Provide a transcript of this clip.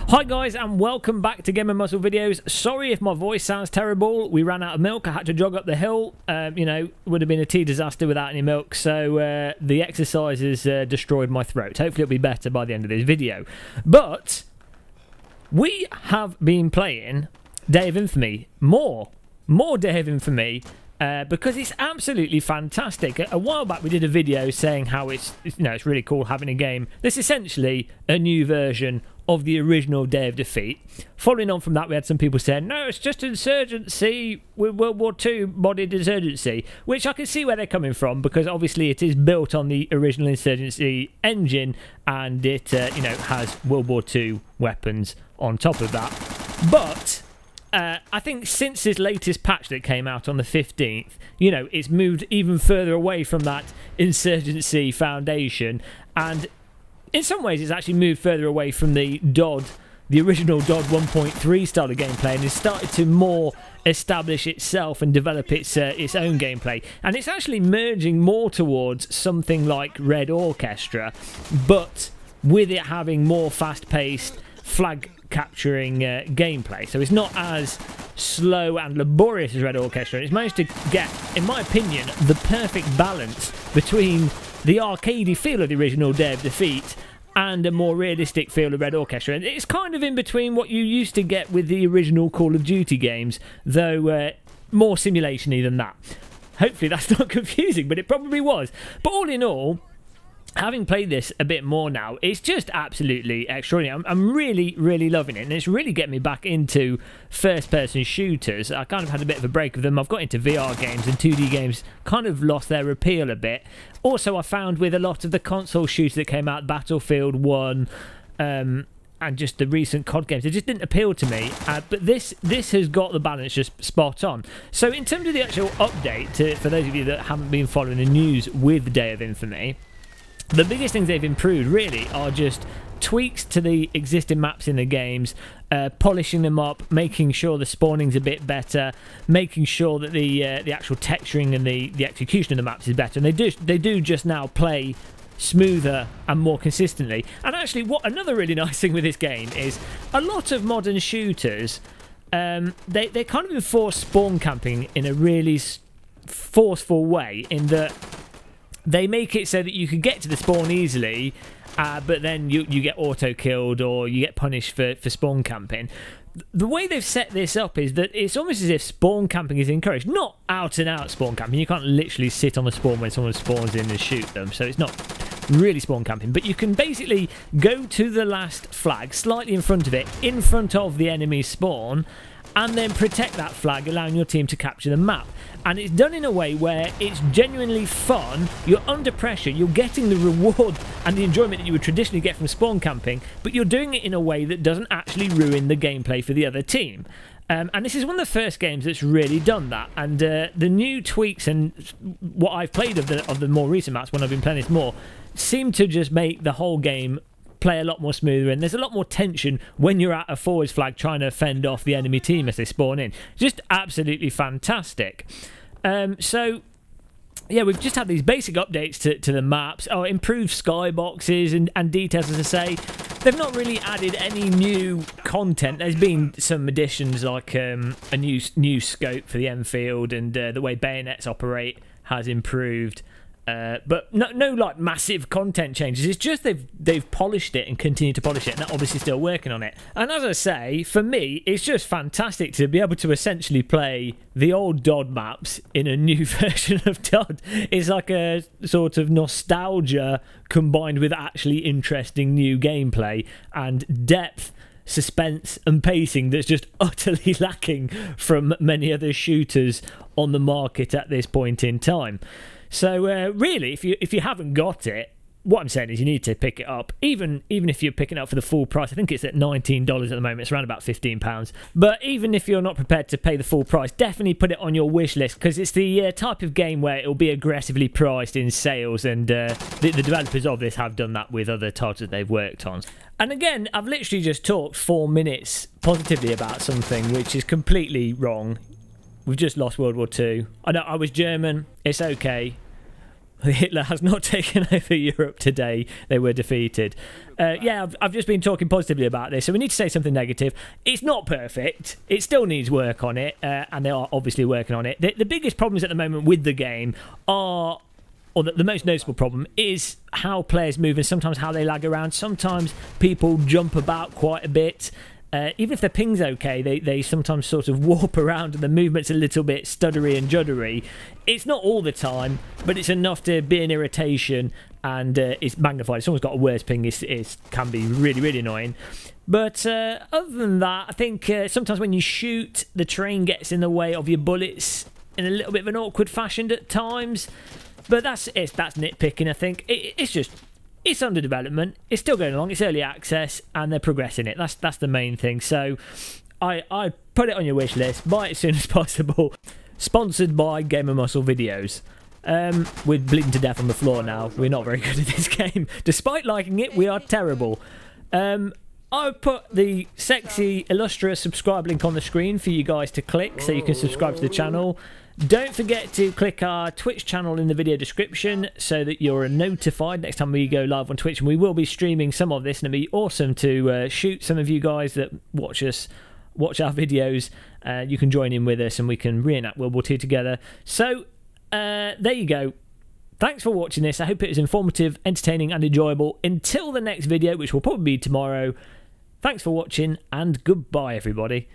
Hi guys and welcome back to Game and Muscle videos. Sorry if my voice sounds terrible. We ran out of milk. I had to jog up the hill. You know, would have been a tea disaster without any milk. So the exercises destroyed my throat. Hopefully it'll be better by the end of this video. But we have been playing Day of Infamy. More Day of Infamy. Because it's absolutely fantastic. A while back we did a video saying how it's really cool having a game that's essentially a new version of the original Day of Defeat. Following on from that, we had some people saying, no, it's just Insurgency with World War II modded Insurgency, which I can see where they're coming from, because obviously it is built on the original Insurgency engine, and it has World War II weapons on top of that. But I think since this latest patch that came out on the 15th, it's moved even further away from that Insurgency foundation, and in some ways it's actually moved further away from the original DOD 1.3 style of gameplay, and has started to more establish itself and develop its own gameplay. And it's actually merging more towards something like Red Orchestra, but with it having more fast-paced flag capturing gameplay. So it's not as slow and laborious as Red Orchestra. It's managed to get, in my opinion, the perfect balance between the arcadey feel of the original Day of Defeat and a more realistic feel of Red Orchestra. And it's kind of in between what you used to get with the original Call of Duty games, though more simulation-y than that. Hopefully that's not confusing, but it probably was. But all in all, having played this a bit more now, it's just absolutely extraordinary. I'm really, really loving it, and it's really getting me back into first-person shooters. I kind of had a bit of a break of them. I've got into VR games, and 2D games kind of lost their appeal a bit. Also, I found with a lot of the console shooters that came out, Battlefield 1, and just the recent COD games, they just didn't appeal to me. But this has got the balance just spot on. So in terms of the actual update, for those of you that haven't been following the news with Day of Infamy, the biggest things they've improved really are just tweaks to the existing maps in the games, polishing them up, making sure the spawning's a bit better, making sure that the actual texturing and the execution of the maps is better. And they do just now play smoother and more consistently. And actually, what another really nice thing with this game is, a lot of modern shooters, they kind of enforce spawn camping in a really forceful way, in that they make it so that you can get to the spawn easily, but then you get auto-killed or you get punished for spawn camping. The way they've set this up is that it's almost as if spawn camping is encouraged. Not out-and-out spawn camping. You can't literally sit on the spawn when someone spawns in and shoot them, so it's not really spawn camping. But you can basically go to the last flag, slightly in front of it, in front of the enemy spawn, and then protect that flag, allowing your team to capture the map. And it's done in a way where it's genuinely fun. You're under pressure, you're getting the reward and the enjoyment that you would traditionally get from spawn camping, but you're doing it in a way that doesn't actually ruin the gameplay for the other team. And this is one of the first games that's really done that. And the new tweaks and what I've played of the more recent maps, when I've been playing this more, seem to just make the whole game play a lot more smoother, and there's a lot more tension when you're at a forwards flag trying to fend off the enemy team as they spawn in. Just absolutely fantastic. So yeah, we've just had these basic updates to the maps, improved skyboxes and details, as I say. They've not really added any new content. There's been some additions, like a new scope for the Enfield, and the way bayonets operate has improved. But no like massive content changes. It's just they've polished it and continue to polish it, and they're obviously still working on it. And as I say, for me, it's just fantastic to be able to essentially play the old DOD maps in a new version of DOD. It's like a sort of nostalgia combined with actually interesting new gameplay and depth, suspense and pacing that's just utterly lacking from many other shooters on the market at this point in time. So really, if you haven't got it, what I'm saying is you need to pick it up. Even if you're picking it up for the full price, I think it's at $19 at the moment. It's around about £15. But even if you're not prepared to pay the full price, definitely put it on your wish list, because it's the type of game where it'll be aggressively priced in sales, and the developers of this have done that with other titles that they've worked on. And again, I've literally just talked 4 minutes positively about something which is completely wrong. We've just lost World War II. I know I was German. It's okay. Hitler has not taken over Europe today. They were defeated. Yeah, I've just been talking positively about this, so we need to say something negative. It's not perfect. It still needs work on it, and they are obviously working on it. The biggest problems at the moment with the game are, or the most noticeable problem, is how players move and sometimes how they lag around. Sometimes people jump about quite a bit. Even if their ping's okay, they sometimes sort of warp around and the movement's a little bit stuttery and juddery. It's not all the time, but it's enough to be an irritation, and it's magnified. If someone's got a worse ping, it can be really, really annoying. But other than that, I think sometimes when you shoot, the terrain gets in the way of your bullets in a little bit of an awkward fashion at times. But that's nitpicking, I think. It's under development. It's still going along. It's early access, and they're progressing it. That's the main thing. So I put it on your wish list. Buy it as soon as possible. Sponsored by Gamer Muscle Videos. We're bleeding to death on the floor now. We're not very good at this game. Despite liking it, we are terrible. I've put the sexy, illustrious subscribe link on the screen for you guys to click so you can subscribe to the channel. Don't forget to click our Twitch channel in the video description so that you're notified next time we go live on Twitch. And we will be streaming some of this, and it'll be awesome to shoot some of you guys that watch our videos. You can join in with us and we can reenact World War II together. So, there you go. Thanks for watching this. I hope it was informative, entertaining and enjoyable. Until the next video, which will probably be tomorrow, thanks for watching and goodbye, everybody.